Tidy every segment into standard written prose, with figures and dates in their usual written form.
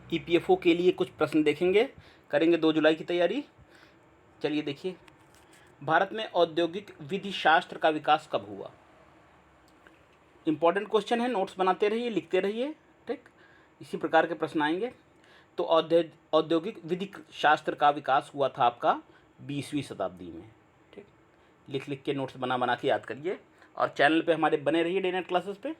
EPFO के लिए कुछ प्रश्न देखेंगे, करेंगे 2 जुलाई की तैयारी। चलिए देखिए, भारत में औद्योगिक विधि शास्त्र का विकास कब हुआ? इंपॉर्टेंट क्वेश्चन है, नोट्स बनाते रहिए, लिखते रहिए, ठीक। इसी प्रकार के प्रश्न आएंगे। तो औद्योगिक विधि शास्त्र का विकास हुआ था आपका 20वीं शताब्दी में, ठीक। लिख लिख के नोट्स बना बना के याद करिए और चैनल पे हमारे बने रहिए, डे नाइट क्लासेस पे।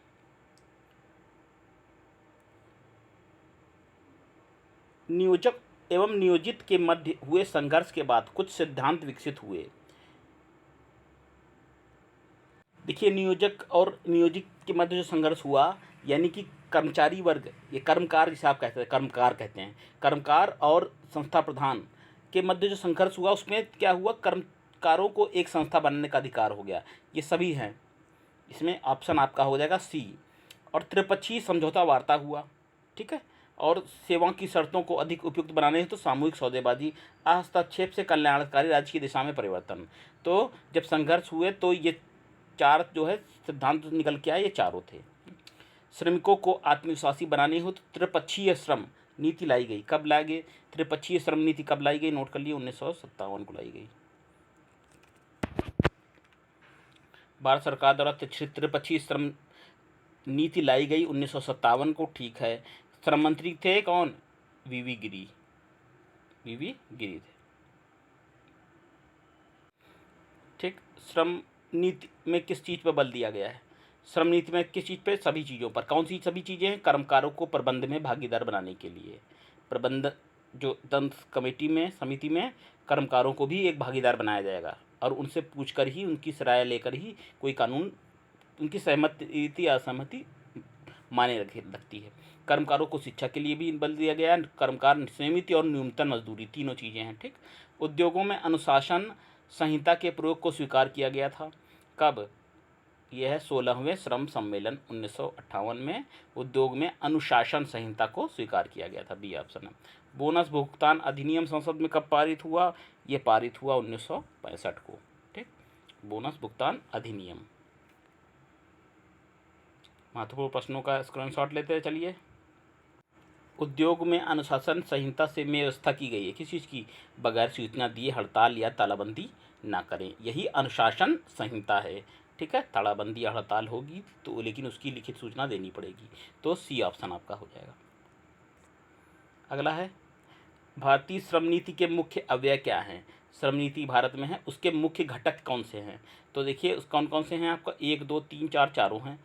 नियोजक एवं नियोजित के मध्य हुए संघर्ष के बाद कुछ सिद्धांत विकसित हुए। देखिए, नियोजक और नियोजित के मध्य जो संघर्ष हुआ, यानी कि कर्मचारी वर्ग, ये कर्मकार जिसे आप कहते हैं, कर्मकार कहते हैं, कर्मकार और संस्था प्रधान के मध्य जो संघर्ष हुआ, उसमें क्या हुआ, कर्मकारों को एक संस्था बनने का अधिकार हो गया। ये सभी हैं, इसमें ऑप्शन आपका हो जाएगा सी। और त्रिपक्षीय समझौता वार्ता हुआ, ठीक है। और सेवा की शर्तों को अधिक उपयुक्त बनाने हेतु तो सामूहिक सौदेबाजी, हस्तक्षेप से कल्याणकारी राज्य की दिशा में परिवर्तन। तो जब संघर्ष हुए तो ये 4 जो है सिद्धांत निकल के आए, ये चारों थे। श्रमिकों को आत्मविश्वासी बनाने हेतु त्रिपक्षीय श्रम नीति लाई गई। कब लाई गई त्रिपक्षीय श्रम नीति, कब लाई गई? नोट कर लिए, 1957 को लाई गई। भारत सरकार द्वारा त्रिपक्षीय श्रम नीति लाई गई 1957 को, ठीक है। श्रम मंत्री थे कौन? वीवी गिरी, वीवी गिरी थे, ठीक। श्रम नीति में किस चीज़ पर बल दिया गया है? श्रम नीति में किस चीज़ पे? सभी चीज़ों पर। कौन सी सभी चीज़ें हैं? कर्मकारों को प्रबंध में भागीदार बनाने के लिए, प्रबंध जो दंत कमेटी में, समिति में कर्मकारों को भी एक भागीदार बनाया जाएगा और उनसे पूछकर ही, उनकी राय लेकर ही कोई कानून, उनकी सहमति या असहमति माने लगती है। कर्मकारों को शिक्षा के लिए भी बल दिया गया है। कर्मकार नियमित और न्यूनतम मजदूरी, तीनों चीज़ें हैं, ठीक। उद्योगों में अनुशासन संहिता के प्रयोग को स्वीकार किया गया था। कब? यह है 16वें श्रम सम्मेलन 1958 में उद्योग में अनुशासन संहिता को स्वीकार किया गया था। बी ऑप्शन है। बोनस भुगतान अधिनियम संसद में कब पारित हुआ? ये पारित हुआ 1965 को, ठीक। बोनस भुगतान अधिनियम। महत्वपूर्ण प्रश्नों का स्क्रीनशॉट लेते हैं, चलिए। उद्योग में अनुशासन संहिता से में व्यवस्था की गई है किस चीज़ की? बगैर सूचना दिए हड़ताल या तालाबंदी ना करें, यही अनुशासन संहिता है, ठीक है। तालाबंदी या हड़ताल होगी तो लेकिन उसकी लिखित सूचना देनी पड़ेगी। तो सी ऑप्शन आपका हो जाएगा। अगला है, भारतीय श्रम नीति के मुख्य अवयव क्या हैं? श्रम नीति भारत में है, उसके मुख्य घटक कौन से हैं? तो देखिए कौन कौन से हैं आपका, 1 2 3 4 चारों हैं।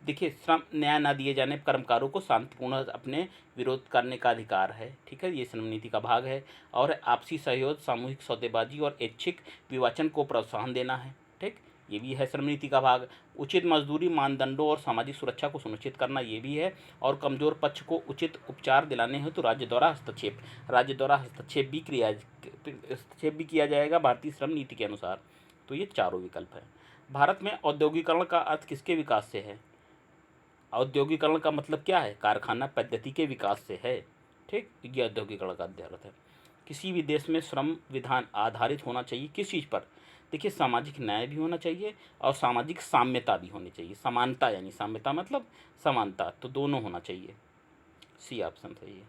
देखिए, श्रम न्याय न दिए जाने पर कर्मकारों को शांतिपूर्ण अपने विरोध करने का अधिकार है, ठीक है, ये श्रम नीति का भाग है। और आपसी सहयोग, सामूहिक सौदेबाजी और ऐच्छिक विवाचन को प्रोत्साहन देना है, ठीक, ये भी है श्रम नीति का भाग। उचित मजदूरी मानदंडों और सामाजिक सुरक्षा को सुनिश्चित करना, ये भी है। और कमजोर पक्ष को उचित उपचार दिलाने हेतु राज्य द्वारा हस्तक्षेप भी किया जाएगा भारतीय श्रम नीति के अनुसार। तो ये चारों विकल्प हैं। भारत में औद्योगिकरण का अर्थ किसके विकास से है? औद्योगिकरण का मतलब क्या है? कारखाना पद्धति के विकास से है, ठीक, ये औद्योगिकरण का अर्थ है। किसी भी देश में श्रम विधान आधारित होना चाहिए किस चीज़ पर? देखिए, सामाजिक न्याय भी होना चाहिए और सामाजिक साम्यता भी होनी चाहिए। समानता यानी साम्यता मतलब समानता, तो दोनों होना चाहिए। सी ऑप्शन सही है।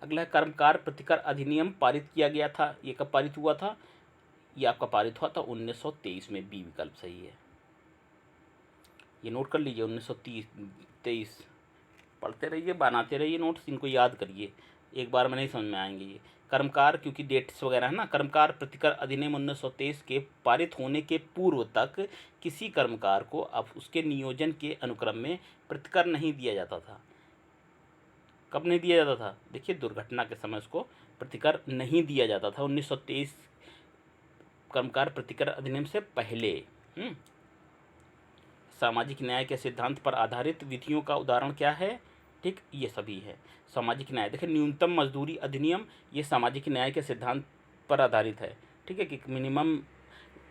अगला, कर्मकार प्रतिकर अधिनियम पारित किया गया था, ये कब पारित हुआ था? ये आपका पारित हुआ था 1923 में, बी विकल्प सही है। ये नोट कर लीजिए, 1923। पढ़ते रहिए, बनाते रहिए नोट्स, इनको याद करिए, एक बार में नहीं समझ में आएंगे ये। कर्मकार, क्योंकि डेट्स वगैरह है ना, कर्मकार प्रतिकर अधिनियम 1923 के पारित होने के पूर्व तक किसी कर्मकार को अब उसके नियोजन के अनुक्रम में प्रतिकर नहीं दिया जाता था। कब नहीं दिया जाता था? देखिए, दुर्घटना के समय उसको प्रतिकर नहीं दिया जाता था 1923 कर्मकार प्रतिकर अधिनियम से पहले। सामाजिक न्याय के सिद्धांत पर आधारित विधियों का उदाहरण क्या है? ठीक, ये सभी है सामाजिक न्याय। देखिए, न्यूनतम मजदूरी अधिनियम, ये सामाजिक न्याय के सिद्धांत पर आधारित है, ठीक है, कि मिनिमम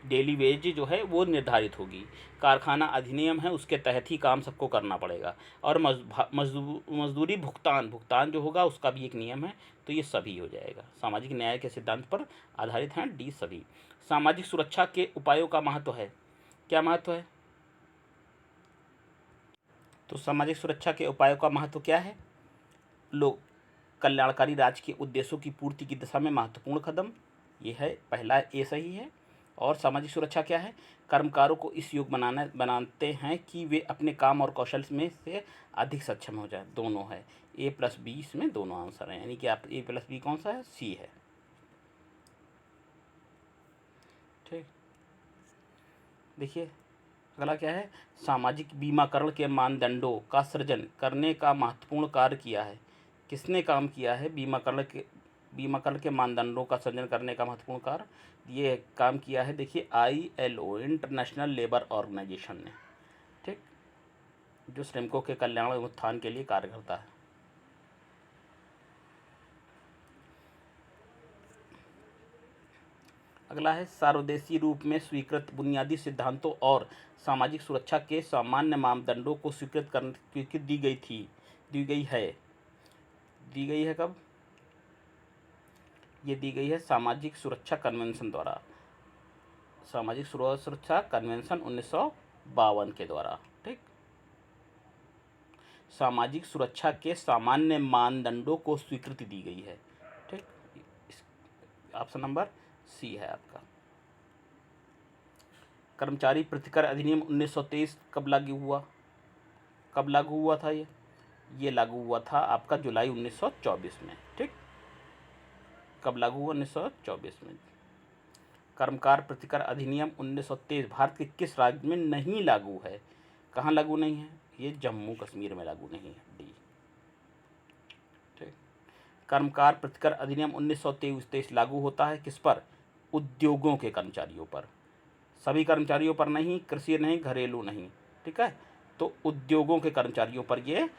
डेली वेज जो है वो निर्धारित होगी। कारखाना अधिनियम है, उसके तहत ही काम सबको करना पड़ेगा। और मजदूरी भुगतान जो होगा उसका भी एक नियम है। तो ये सभी हो जाएगा, सामाजिक न्याय के सिद्धांत पर आधारित हैं, डी सभी। सामाजिक सुरक्षा के उपायों का महत्व है, क्या महत्व है? तो सामाजिक सुरक्षा के उपायों का महत्व क्या है? लोग कल्याणकारी राज्य के उद्देश्यों की पूर्ति की दिशा में महत्वपूर्ण कदम, ये है पहला, ये सही है। और सामाजिक सुरक्षा क्या है? कर्मकारों को इस योग्य बनाते हैं कि वे अपने काम और कौशल में से अधिक सक्षम हो जाए, दोनों है। ए प्लस बी, इसमें दोनों आंसर हैं, यानी कि आप ए प्लस बी कौन सा है? सी है। ठीक, देखिए अगला क्या है? सामाजिक बीमाकरण के मानदंडों का सृजन करने का महत्वपूर्ण कार्य किया है। किसने काम किया है? बीमाकरण के मानदंडों का सृजन करने का महत्वपूर्ण कार्य ये काम किया है, देखिए ILO, इंटरनेशनल लेबर ऑर्गेनाइजेशन ने। ठीक, जो श्रमिकों के कल्याण और उत्थान के लिए कार्य करता है। अगला है सार्वदेशीय रूप में स्वीकृत बुनियादी सिद्धांतों और सामाजिक सुरक्षा के सामान्य मापदंडों को स्वीकृत दी गई थी, दी गई है कब? ये दी गई है सामाजिक सुरक्षा कन्वेंशन द्वारा, सामाजिक सुरक्षा कन्वेंशन 1952 के द्वारा। ठीक, सामाजिक सुरक्षा के सामान्य मानदंडों को स्वीकृति दी गई है। ठीक, ऑप्शन नंबर सी है आपका। कर्मचारी प्रतिकर अधिनियम 1923 कब लागू हुआ? कब लागू हुआ था ये लागू हुआ था आपका जुलाई 1924 में। ठीक, कब लागू हुआ? 1924 में। कर्मकार प्रतिकर अधिनियम 1923 भारत के किस राज्य में नहीं लागू है? कहाँ लागू नहीं है? ये जम्मू कश्मीर में लागू नहीं है, डी। ठीक, कर्मकार प्रतिकर अधिनियम 1923 लागू होता है किस पर? उद्योगों के कर्मचारियों पर, सभी कर्मचारियों पर नहीं, कृषि नहीं, घरेलू नहीं। ठीक है, तो उद्योगों के कर्मचारियों पर ये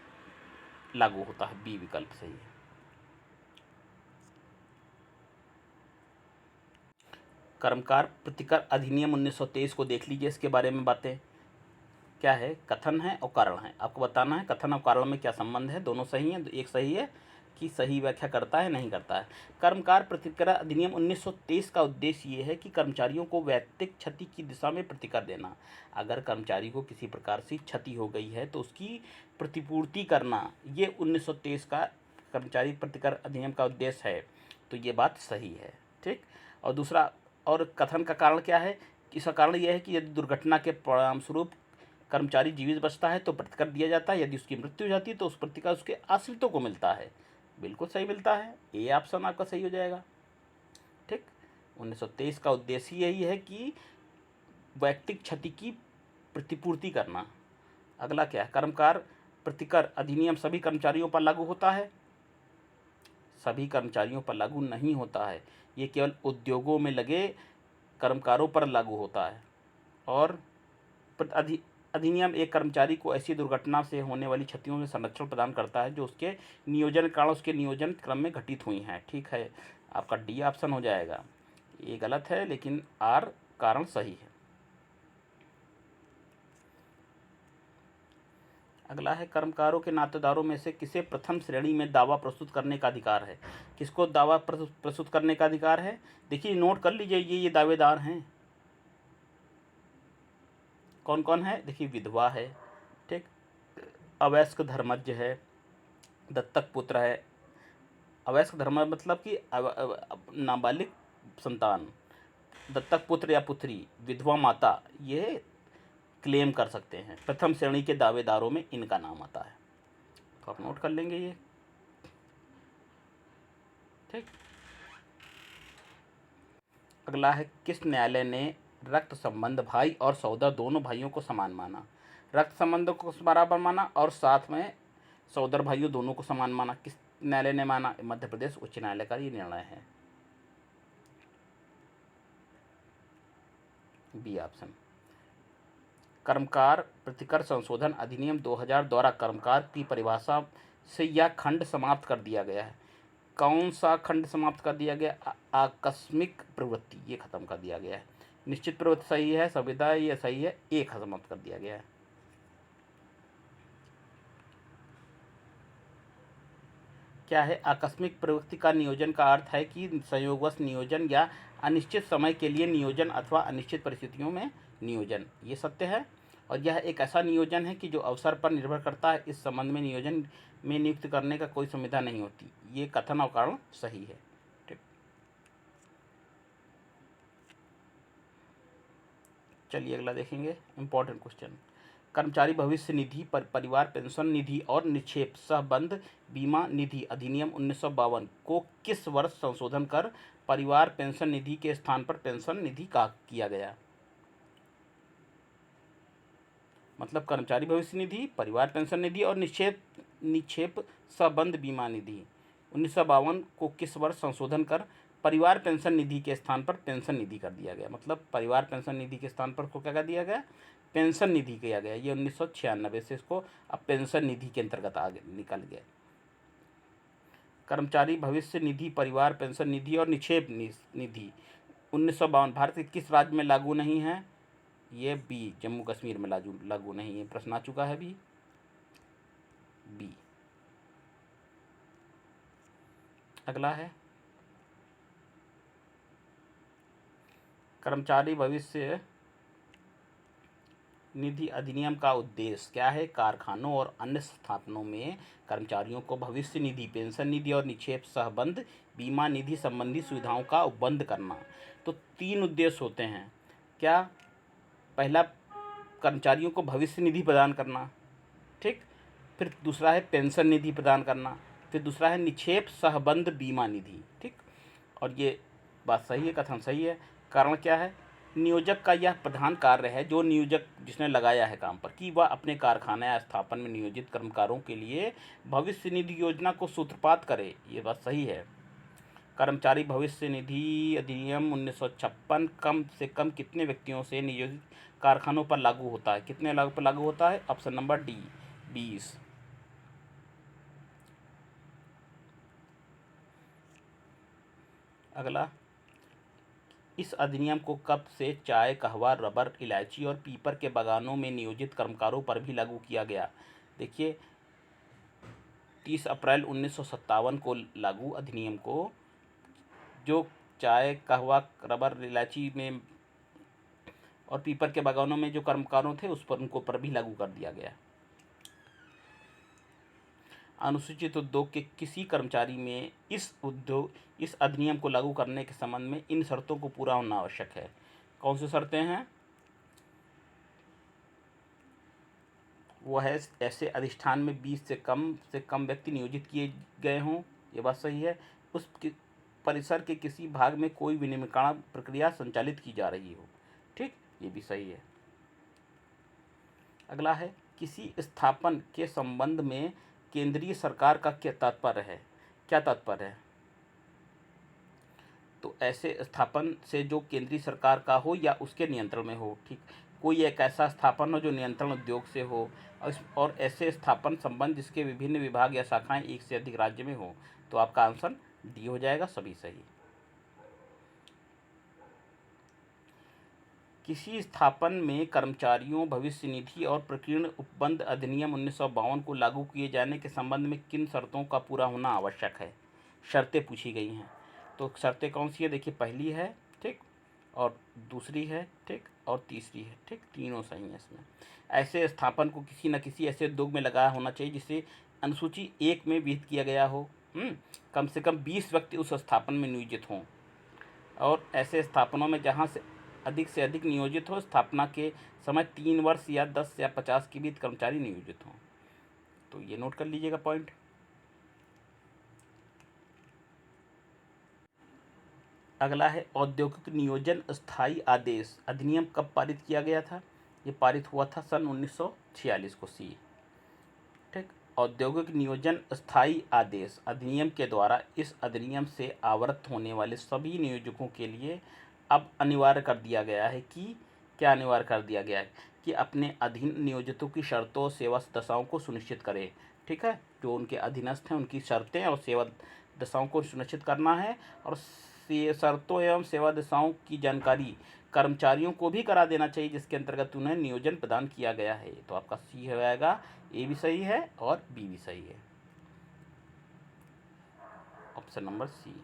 लागू होता है, बी विकल्प सही है। कर्मकार प्रतिकर अधिनियम 1923 को देख लीजिए, इसके बारे में बातें क्या है? कथन है और कारण है, आपको बताना है कथन और कारण में क्या संबंध है। दोनों सही हैं, एक सही है कि सही व्याख्या करता है, नहीं करता है। कर्मकार प्रतिकर अधिनियम 1923 का उद्देश्य ये है कि कर्मचारियों को वैयक्तिक क्षति की दिशा में प्रतिकर देना। अगर कर्मचारी को किसी प्रकार से क्षति हो गई है तो उसकी प्रतिपूर्ति करना, ये 1923 का कर्मचारी प्रतिकर अधिनियम का उद्देश्य है। तो ये बात सही है। ठीक, और दूसरा, और कथन का कारण क्या है? इसका कारण यह है कि यदि दुर्घटना के परिणामस्वरूप कर्मचारी जीवित बचता है तो प्रतिकर दिया जाता है, यदि उसकी मृत्यु हो जाती है तो उस प्रतिकर उसके आश्रितों को मिलता है। बिल्कुल सही मिलता है, ए ऑप्शन आपका सही हो जाएगा। ठीक, 1923 का उद्देश्य यही है कि वैयक्तिक क्षति की प्रतिपूर्ति करना। अगला क्या है? कर्मकार प्रतिकर अधिनियम सभी कर्मचारियों पर लागू होता है? सभी कर्मचारियों पर लागू नहीं होता है, ये केवल उद्योगों में लगे कर्मकारों पर लागू होता है। और अधिनियम एक कर्मचारी को ऐसी दुर्घटना से होने वाली क्षतियों से संरक्षण प्रदान करता है जो उसके नियोजन कारण उसके नियोजन क्रम में घटित हुई हैं। ठीक है, आपका डी ऑप्शन हो जाएगा। ये गलत है, लेकिन आर कारण सही है। अगला है कर्मकारों के नातेदारों में से किसे प्रथम श्रेणी में दावा प्रस्तुत करने का अधिकार है? किसको दावा प्रस्तुत करने का अधिकार है? देखिए नोट कर लीजिए, ये दावेदार हैं कौन कौन है? देखिए विधवा है, ठीक, अवयस्क धर्मज्ञ है, दत्तक पुत्र है। अवयस्क धर्म मतलब कि नाबालिग संतान, दत्तक पुत्र या पुत्री, विधवा माता, ये क्लेम कर सकते हैं। प्रथम श्रेणी के दावेदारों में इनका नाम आता है, तो आप नोट कर लेंगे ये। ठीक, अगला है किस न्यायालय ने रक्त संबंध भाई और सहोदर दोनों भाइयों को समान माना? रक्त संबंध को बराबर माना और साथ में सहोदर भाइयों दोनों को समान माना। किस न्यायालय ने माना? मध्य प्रदेश उच्च न्यायालय का ये निर्णय है, बी ऑप्शन। कर्मकार प्रतिकर संशोधन अधिनियम 2000 द्वारा कर्मकार की परिभाषा से यह खंड समाप्त कर दिया गया है। कौन सा खंड समाप्त कर दिया गया? आकस्मिक प्रवृत्ति, ये खत्म कर दिया गया है। निश्चित प्रवृत्ति सही है, संविदा ये सही है, एक समाप्त कर दिया गया है। क्या है? आकस्मिक प्रवृत्ति का नियोजन का अर्थ है कि संयोगवश नियोजन या अनिश्चित समय के लिए नियोजन अथवा अनिश्चित परिस्थितियों में नियोजन, ये सत्य है। और यह एक ऐसा नियोजन है कि जो अवसर पर निर्भर करता है। इस संबंध में नियोजन में नियुक्त करने का कोई संविधा नहीं होती। ये कथन और कारण सही है। ठीक, चलिए अगला देखेंगे इम्पोर्टेंट क्वेश्चन। कर्मचारी भविष्य निधि परिवार पेंशन निधि और निक्षेप सहबंध बीमा निधि अधिनियम 1952 को किस वर्ष संशोधन कर परिवार पेंशन निधि के स्थान पर पेंशन निधि का किया गया? मतलब कर्मचारी भविष्य निधि, परिवार पेंशन निधि और निक्षेप सहबंध बीमा निधि 1952 को किस वर्ष संशोधन कर परिवार पेंशन निधि के स्थान पर पेंशन निधि कर दिया गया? मतलब परिवार पेंशन निधि के स्थान पर को क्या कर दिया गया? पेंशन निधि किया गया। ये 1996 से इसको अब पेंशन निधि के अंतर्गत आगे निकल गया। कर्मचारी भविष्य निधि, परिवार पेंशन निधि और निक्षेप निधि 1952 भारत के किस राज्य में लागू नहीं है? ये बी, जम्मू कश्मीर में लागू नहीं है। प्रश्न आ चुका है बी। अगला है कर्मचारी भविष्य निधि अधिनियम का उद्देश्य क्या है? कारखानों और अन्य स्थापनों में कर्मचारियों को भविष्य निधि, पेंशन निधि और निक्षेप सहबंध बीमा निधि संबंधी सुविधाओं का उपबंध करना। तो 3 उद्देश्य होते हैं। क्या? पहला, कर्मचारियों को भविष्य निधि प्रदान करना, ठीक। फिर दूसरा है पेंशन निधि प्रदान करना। फिर दूसरा है निक्षेप सहबंध बीमा निधि, ठीक। और ये बात सही है, कथन सही है। कारण क्या है? नियोजक का यह प्रधान कार्य है, जो नियोजक जिसने लगाया है काम पर, कि वह अपने कारखाना या स्थापन में नियोजित कर्मकारों के लिए भविष्य निधि योजना को सूत्रपात करे। ये बात सही है। कर्मचारी भविष्य निधि अधिनियम 1956 कम से कम कितने व्यक्तियों से नियोजित कारखानों पर लागू होता है? कितने पर लागू होता है? Option number D, 20। अगला, इस अधिनियम को कब से चाय, कहवा, रबर, इलायची और पीपर के बागानों में नियोजित कर्मकारों पर भी लागू किया गया? देखिए 30 अप्रैल 1957 को लागू अधिनियम को जो चाय, कहवा, रबर, इलायची में और पीपर के बागानों में जो कर्मकारों थे उस पर उनको पर भी लागू कर दिया गया। अनुसूचित उद्योग के किसी कर्मचारी में इस अधिनियम को लागू करने के संबंध में इन शर्तों को पूरा होना आवश्यक है। कौन सी शर्तें हैं? वो है ऐसे अधिष्ठान में 20 से कम व्यक्ति नियोजित किए गए हों, ये बात सही है। उस परिसर के किसी भाग में कोई विनिर्माण प्रक्रिया संचालित की जा रही हो, ठीक, ये भी सही है। अगला है, किसी स्थापन के संबंध में केंद्रीय सरकार का क्या तात्पर्य है? क्या तात्पर्य है? तो ऐसे स्थापन से जो केंद्रीय सरकार का हो या उसके नियंत्रण में हो, ठीक। कोई एक ऐसा स्थापन हो जो नियंत्रण उद्योग से हो, और ऐसे स्थापन संबंध जिसके विभिन्न विभाग या शाखाएं एक से अधिक राज्य में हो। तो आपका आंसर डी हो जाएगा, सभी सही। किसी स्थापन में कर्मचारियों भविष्य निधि और प्रकीर्ण उपबंध अधिनियम 1952 को लागू किए जाने के संबंध में किन शर्तों का पूरा होना आवश्यक है? शर्तें पूछी गई हैं। तो शर्तें कौन सी है? देखिए, पहली है, ठीक, और दूसरी है, ठीक, और तीसरी है, ठीक। तीनों सही हैं इसमें। ऐसे स्थापन को किसी न किसी ऐसे उद्योग में लगाया होना चाहिए जिसे अनुसूची 1 में विहित किया गया हो। कम से कम 20 व्यक्ति उस स्थापन में नियोजित हों। और ऐसे स्थापनों में जहाँ से अधिक नियोजित हो, स्थापना के समय 3 वर्ष या 10 या 50 के बीच कर्मचारी नियोजित हों। तो ये नोट कर लीजिएगा पॉइंट। अगला है, औद्योगिक नियोजन स्थायी आदेश अधिनियम कब पारित किया गया था? ये पारित हुआ था सन 1946 को, सी, ठीक। औद्योगिक नियोजन स्थायी आदेश अधिनियम के द्वारा इस अधिनियम से आवृत्त होने वाले सभी नियोजकों के लिए अब अनिवार्य कर दिया गया है कि क्या अनिवार्य कर दिया गया है कि अपने अधीन नियोजितों की शर्तों और सेवा दशाओं को सुनिश्चित करें, ठीक है। जो उनके अधीनस्थ हैं उनकी शर्तें और सेवा दशाओं को सुनिश्चित करना है, और शर्तों एवं सेवा दशाओं की जानकारी कर्मचारियों को भी करा देना चाहिए जिसके अंतर्गत उन्हें नियोजन प्रदान किया गया है। तो आपका सी हो जाएगा, ए भी सही है और बी भी सही है, ऑप्शन नंबर सी।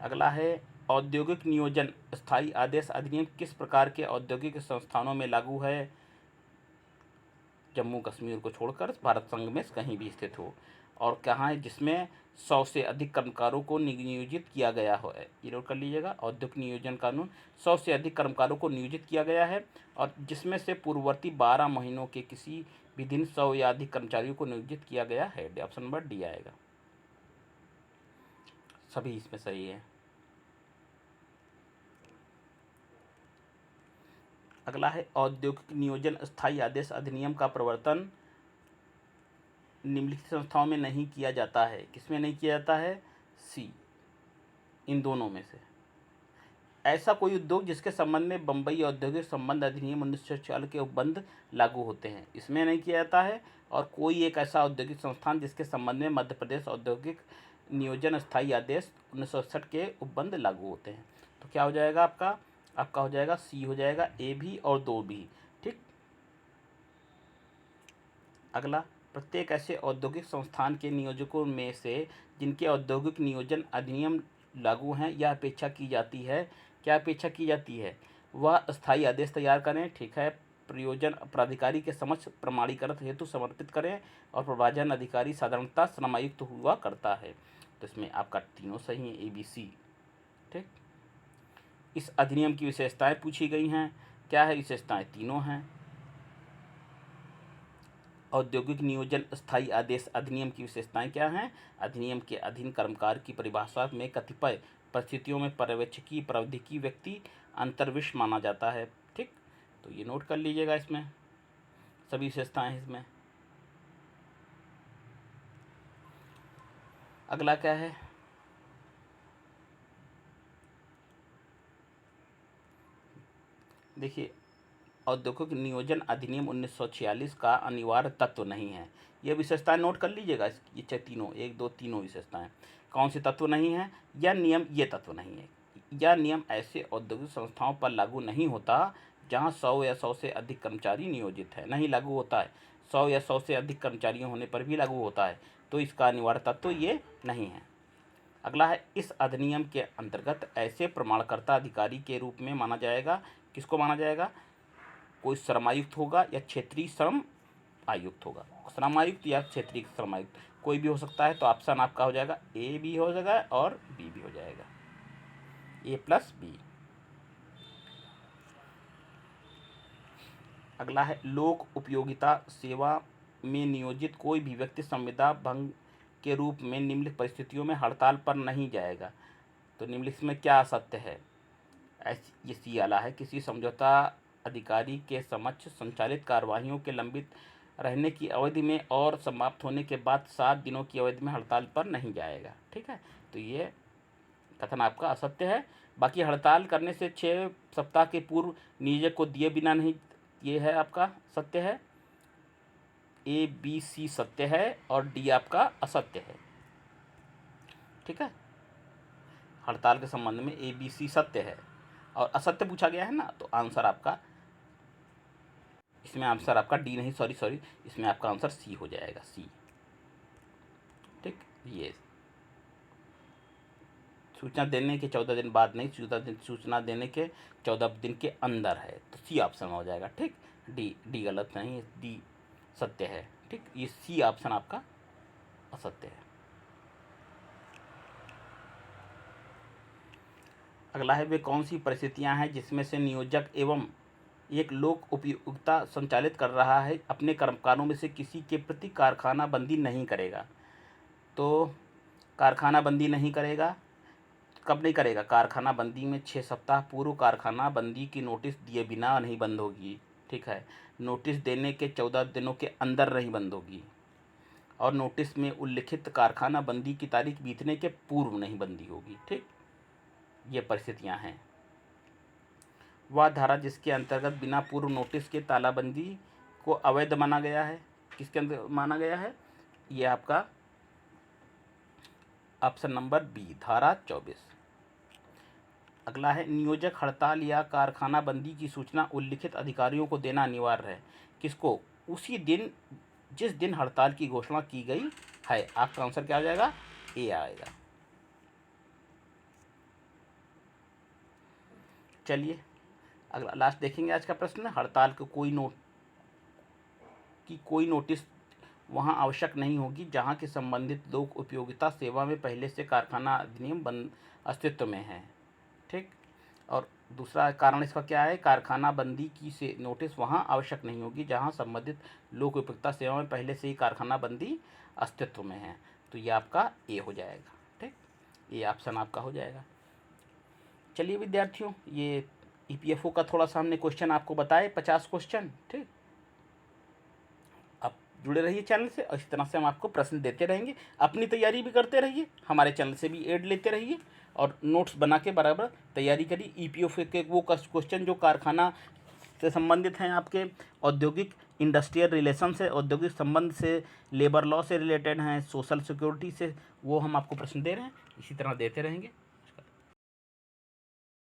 अगला है, औद्योगिक नियोजन स्थायी आदेश अधिनियम किस प्रकार के औद्योगिक संस्थानों में लागू है? जम्मू कश्मीर को छोड़कर भारत संघ में कहीं भी स्थित हो। और कहाँ है? जिसमें 100 से अधिक कर्मकारों को नियोजित किया गया हो। ये नोट कर लीजिएगा, औद्योगिक नियोजन कानून 100 से अधिक कर्मकारों को नियोजित किया गया है और जिसमें से पूर्ववर्ती 12 महीनों के किसी भी दिन 100 या अधिक कर्मचारियों को नियोजित किया गया है। ऑप्शन नंबर डी आएगा, सभी इसमें सही है। अगला है औद्योगिक नियोजन स्थायी आदेश अधिनियम का प्रवर्तन निम्नलिखित संस्थाओं में नहीं किया जाता है। किसमें नहीं किया जाता है? सी, इन दोनों में से। ऐसा कोई उद्योग जिसके संबंध में बम्बई औद्योगिक संबंध अधिनियम 1946 के उपबंध लागू होते हैं, इसमें नहीं किया जाता है। और कोई एक ऐसा औद्योगिक संस्थान जिसके संबंध में मध्य प्रदेश औद्योगिक नियोजन स्थायी आदेश 1967 के उपबंध लागू होते हैं। तो क्या हो जाएगा आपका? आपका हो जाएगा सी, हो जाएगा ए भी और 2 भी। ठीक। अगला, प्रत्येक ऐसे औद्योगिक संस्थान के नियोजकों में से जिनके औद्योगिक नियोजन अधिनियम लागू हैं यह अपेक्षा की जाती है, क्या अपेक्षा की जाती है? वह स्थायी आदेश तैयार करें, ठीक है, प्रयोजन प्राधिकारी के समक्ष प्रमाणीकरण हेतु समर्पित करें और प्रभाजन अधिकारी साधारणतः श्रमायुक्त हुआ करता है। तो इसमें आपका तीनों सही है, ए बी सी। ठीक। इस अधिनियम की विशेषताएं पूछी गई हैं। क्या है विशेषताएं? तीनों हैं। औद्योगिक नियोजन स्थायी आदेश अधिनियम की विशेषताएं क्या हैं? अधिनियम के अधीन कर्मकार की परिभाषा में कतिपय परिस्थितियों में पर्यवेक्षकीय प्रावधानिक व्यक्ति अंतर्विष माना जाता है। ठीक। तो ये नोट कर लीजिएगा, इसमें सभी विशेषताएं हैं इसमें। अगला क्या है? देखिए, औद्योगिक नियोजन अधिनियम 1946 का अनिवार्य तत्व नहीं है। ये विशेषताएं नोट कर लीजिएगा, ये तीनों, 1 2 तीनों विशेषताएं। कौन से तत्व नहीं है? यह नियम, ये तत्व नहीं है। यह नियम ऐसे औद्योगिक संस्थाओं पर लागू नहीं होता जहां 100 या 100 से अधिक कर्मचारी नियोजित है, नहीं लागू होता है। 100 या 100 से अधिक कर्मचारियों होने पर भी लागू होता है, तो इसका अनिवार्य तत्व ये नहीं है। अगला है, इस अधिनियम के अंतर्गत ऐसे प्रमाणकर्ता अधिकारी के रूप में माना जाएगा। किसको माना जाएगा? कोई श्रमायुक्त होगा या क्षेत्रीय श्रम आयुक्त होगा। श्रमायुक्त या क्षेत्रीय श्रमायुक्त कोई भी हो सकता है। तो ऑप्शन आपका हो जाएगा ए भी हो जाएगा और बी भी हो जाएगा, ए प्लस बी। अगला है, लोक उपयोगिता सेवा में नियोजित कोई भी व्यक्ति संविदा भंग के रूप में निम्नलिखित परिस्थितियों में हड़ताल पर नहीं जाएगा। तो निम्नलिखित में क्या असत्य है? ये सी वाला है, किसी समझौता अधिकारी के समक्ष संचालित कार्यवाहियों के लंबित रहने की अवधि में और समाप्त होने के बाद 7 दिनों की अवधि में हड़ताल पर नहीं जाएगा। ठीक है, तो ये कथन आपका असत्य है। बाकी हड़ताल करने से 6 सप्ताह के पूर्व नियोजक को दिए बिना नहीं, ये है आपका सत्य है। ए बी सी सत्य है और डी आपका असत्य है। ठीक है, हड़ताल के संबंध में ए बी सी सत्य है और असत्य पूछा गया है ना, तो आंसर आपका, इसमें आंसर आपका डी नहीं, सॉरी, इसमें आपका आंसर सी हो जाएगा, सी। ठीक, ये सूचना देने के 14 दिन बाद नहीं, सूचना देने के 14 दिन के अंदर है, तो सी ऑप्शन हो जाएगा। ठीक, डी गलत नहीं, डी सत्य है। ठीक, ये सी ऑप्शन आपका असत्य है। अगला है, वे कौन सी परिस्थितियां हैं जिसमें से नियोजक एवं एक लोक उपयोगिता संचालित कर रहा है अपने कर्मकारों में से किसी के प्रति कारखाना बंदी नहीं करेगा? तो कारखाना बंदी नहीं करेगा, कब नहीं करेगा? कारखाना बंदी में 6 सप्ताह पूर्व कारखाना बंदी की नोटिस दिए बिना नहीं बंद होगी। ठीक है, नोटिस देने के 14 दिनों के अंदर नहीं बंद होगी और नोटिस में उल्लिखित कारखाना बंदी की तारीख बीतने के पूर्व नहीं बंदी होगी। ठीक, ये परिस्थितियां हैं। वह धारा जिसके अंतर्गत बिना पूर्व नोटिस के तालाबंदी को अवैध माना गया है, किसके अंदर माना गया है? ये आपका ऑप्शन नंबर बी, धारा 24। अगला है, नियोजक हड़ताल या कारखाना बंदी की सूचना उल्लिखित अधिकारियों को देना अनिवार्य है। किसको? उसी दिन जिस दिन हड़ताल की घोषणा की गई है। आपका आंसर क्या हो जाएगा? ए आएगा। चलिए अगला लास्ट देखेंगे आज का प्रश्न। हड़ताल को कोई नोटिस वहाँ आवश्यक नहीं होगी जहाँ के संबंधित लोग उपयोगिता सेवा में पहले से कारखाना अधिनियम अस्तित्व में है। ठीक। और दूसरा कारण इसका क्या है, कारखाना बंदी की से नोटिस वहाँ आवश्यक नहीं होगी जहाँ संबंधित लोक उपयोगिता सेवा में पहले से ही कारखाना बंदी अस्तित्व में है। तो ये आपका ए हो जाएगा। ठीक, ये ऑप्शन आपका हो जाएगा। चलिए विद्यार्थियों, ये ईपीएफओ का थोड़ा सा हमने क्वेश्चन आपको बताए, 50 क्वेश्चन। ठीक, आप जुड़े रहिए चैनल से और इस तरह से हम आपको प्रश्न देते रहेंगे। अपनी तैयारी भी करते रहिए, हमारे चैनल से भी एड लेते रहिए और नोट्स बना के बराबर तैयारी करिए। ईपीएफओ के वो क्वेश्चन जो कारखाना से संबंधित हैं, आपके औद्योगिक इंडस्ट्रियल रिलेशन से, औद्योगिक संबंध से, लेबर लॉ से रिलेटेड हैं, सोशल सिक्योरिटी से, वो हम आपको प्रश्न दे रहे हैं, इसी तरह देते रहेंगे।